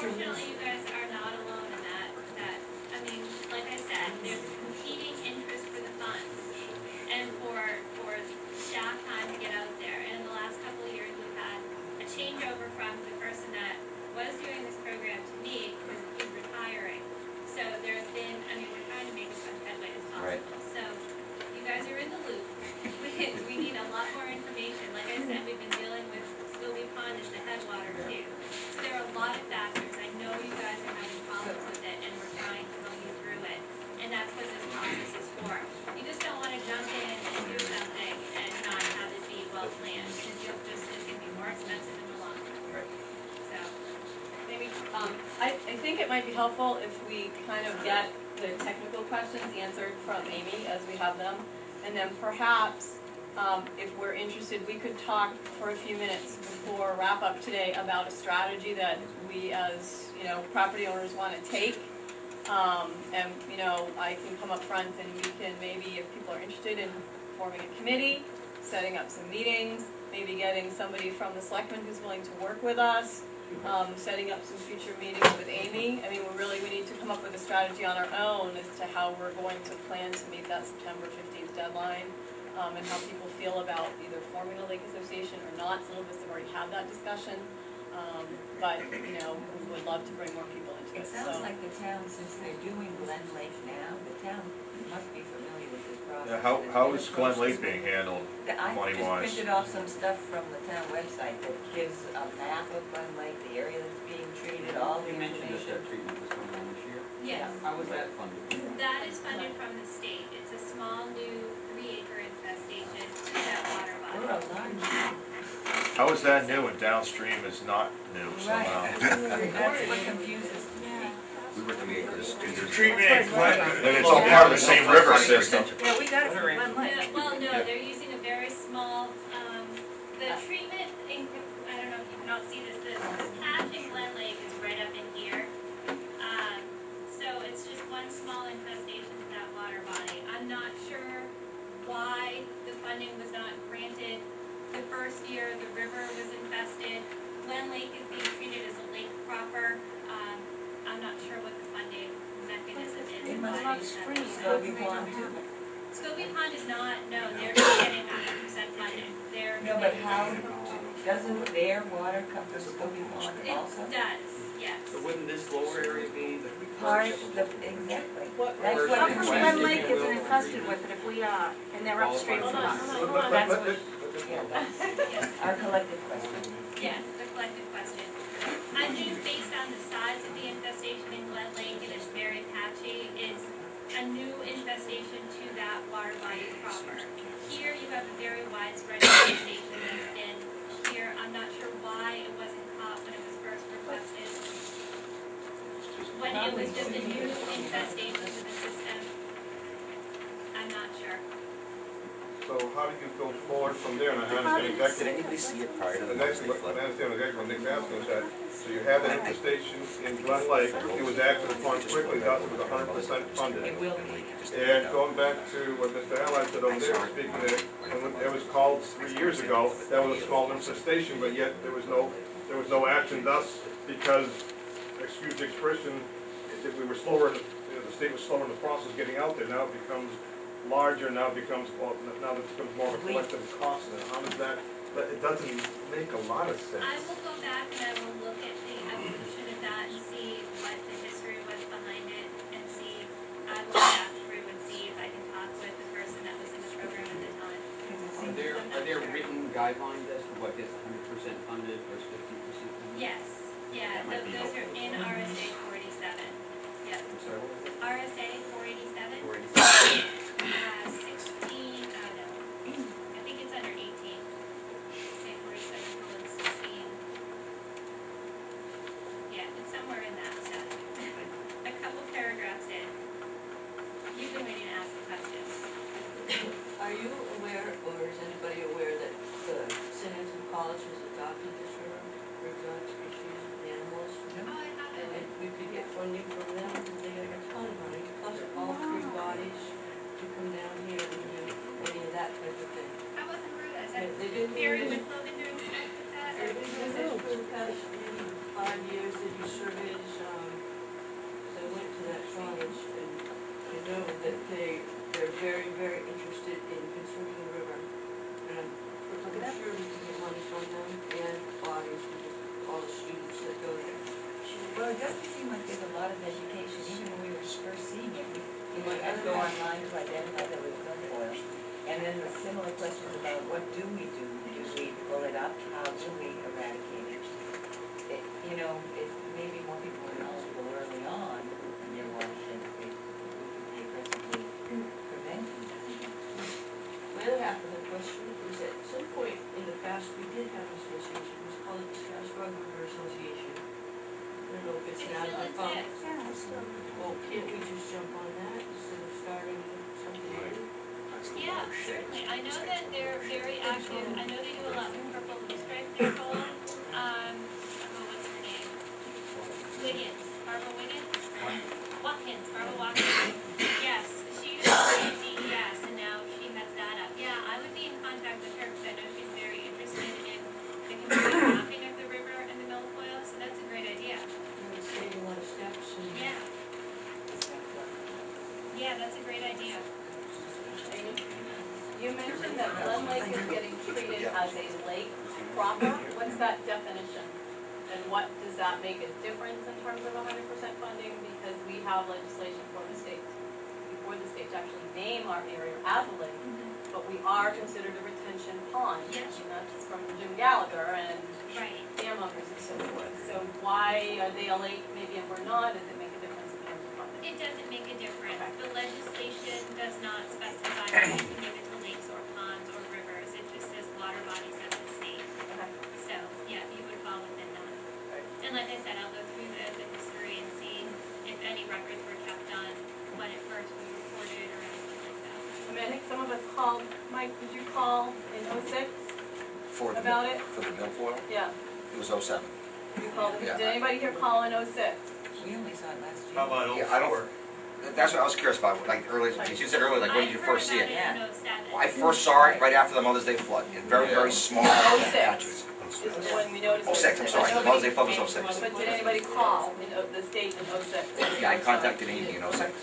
unfortunately, you guys are not alone in that. I mean, like I said, there's a competing interest for the funds and for staff time to get out there. And in the last couple of years, we've had a changeover from the person that was doing this program to me because he's retiring. So there's been, I mean, we're trying to make as much headway as possible. Right. So you guys are in the loop. We need a lot more information. Like I said, we've been dealing with Scobie Pond as the headwater too. So there are a lot of factors. I know you guys are having problems with it, and we're trying to help you through it. And that's what this process is for. You just don't want to jump in and do something and not have it be well planned, because it's going to be more expensive in the long run. Right. So maybe. I think it might be helpful if we kind of get the technical questions answered from Amy as we have them, and then perhaps if we're interested, we could talk for a few minutes before wrap up today about a strategy that we as property owners want to take. And I can come up front and we can maybe, if people are interested in forming a committee, setting up some meetings, maybe getting somebody from the selectmen who's willing to work with us, setting up some future meetings with Amy. I mean, we need to come up with a strategy on our own as to how we're going to plan to meet that September 15th deadline, and how people feel about either forming a lake association or not. Some of us have already had that discussion, but we would love to bring more people into it. It sounds like the town, since they're doing Glen Lake now, the town must be familiar with this process. Yeah, how is Glen Lake being handled money-wise? I just printed off some stuff from the town website that gives a map of Glen Lake, the area that's being treated, all the information. You mentioned that treatment was coming on this year? Yes. How was that funded? That is funded from the state. It's a small new 3-acre infestation to that water body. How is that new and downstream is not new somehow? That's what confuses me. We were 3 acres. Treatment and it's all part of the same river system. Yeah, we got it from Glen Lake. Well, no, they're using a very small, the treatment, I don't know if you can all see this, the patch in Glen Lake is right up in here. So it's just one small infestation to that water body. I'm not sure why the funding was not granted. The first year the river was infested. Glen Lake is being treated as a lake proper. I'm not sure what the funding mechanism is. It must be spring. Scobie Pond too. Scobie Pond is not, no, they're getting 100% funding. No, but how, doesn't their water come from Scobie Pond also? It does, yes. So wouldn't this lower area be the Part, first? exactly. How That's come what Glen Lake isn't infested with it if we are, and they're upstream from us? That's what, our collective question. Yes, the collective question. I think based on the size of the infestation in Glen Lake, and it's very patchy, it's a new infestation to that water body proper. Here you have a very widespread infestation that's been here. I'm not sure why it wasn't caught when it was first requested. When it was just a new infestation to the system. I'm not sure. So how do you go forward from there? And I understand exactly. Did anybody see it prior to the I understand exactly what Nick's asking is that. So you have that infestation in Glen Lake. It was acted upon quickly. Thus it was 100% funded. It will be. And going back to what Mr. Allied said over there, speaking that when it was called 3 years ago, that was a small infestation, but yet there was no action. Thus, because, excuse the expression, we were slower. The state was slower in the process getting out there. Now it becomes larger. Now it becomes more of a collective cost. And how does that? But it doesn't make a lot of sense. I will go back and I will look at the evolution of that and see what the history was behind it, and see. I will go back through and see if I can talk with the person that was in the program at the time. Are there written guidelines as to what gets 100% funded versus 50% funded? Yes. Yeah. Those are in RSA 47. Yep. I'm sorry, what was it? RSA 487. 487. 16. No. I think it's under 18. Say 47:16. Yeah, it's somewhere in that stuff. A couple paragraphs in. You've been waiting to ask the question. Are you aware, or is anybody aware, that the St. Anthony College has adopted this river for exotic species of animals? Oh, I have And it. we could get funding from them, because they have a ton of money, plus all 3 bodies to come down here and do any of that type of thing. I wasn't rude. I said They didn't Barry really- Wicklow been doing stuff with that? For the past 5 years that you surveyed it doesn't seem like there's a lot of education, even when we were first seeing it, we had to go online to identify that it was milfoil. And then the similar questions about what do we do? Do we pull it up? How do we eradicate it? You know, if maybe more people were knowledgeable early on in their watershed, we could be aggressively preventing that. My other half of the question is at some point in the past, we did have an association, it was called the Piscataquog River Association. I don't know if it's It now still defunct. exists. Well, can't we just jump on that instead of starting something new? Yeah, certainly. I know that they're very active. I know they do a lot with Purple Loosestrife control. What's her name? Wiggins, Barbara Wiggins? Watkins, Barbara Watkins. Yes, she used to be DES and now she heads that up. Yeah, I would be in contact with her because I know she's very interested in the community mapping of the river and the milfoil, so that's a great idea. It would save a lot of steps and. Yeah. Yeah, that's a great idea. You mentioned that Glen Lake is getting treated as a lake proper. What's that definition? And what, does that make a difference in terms of 100% funding? Because we have legislation for the state to actually name our area as a lake, but we are considered a retention pond. Yes. And that's from Jim Gallagher and Right. dam owners and so forth. So why are they a lake maybe and we're not? Does it make a difference in terms of funding? It doesn't make a difference. The legislation does not specify that you can give it to lakes or ponds or rivers. It just says water bodies of the state. Okay. So, yeah, you would fall within that. And like I said, I'll go through the history and see if any records were kept on when it first was reported or anything like that. I mean, I think some of us called, Mike, did you call in '06 For the, about it? for the milfoil, Yeah, it was '07. you called, Yeah. did anybody here call in '06? We only saw it last year. How about Yeah, I don't- 04? That's what I was curious about, like earlier, you said earlier, like when did you first see it? I heard about it in 07. Well, I first saw it right after the Mother's Day flood, in very, very small patches. Is when we noticed. 06, I'm sorry, the Nobody- Mother's Day flood was 06. But did anybody call in the state in '06? Yeah, I contacted Amy in '06.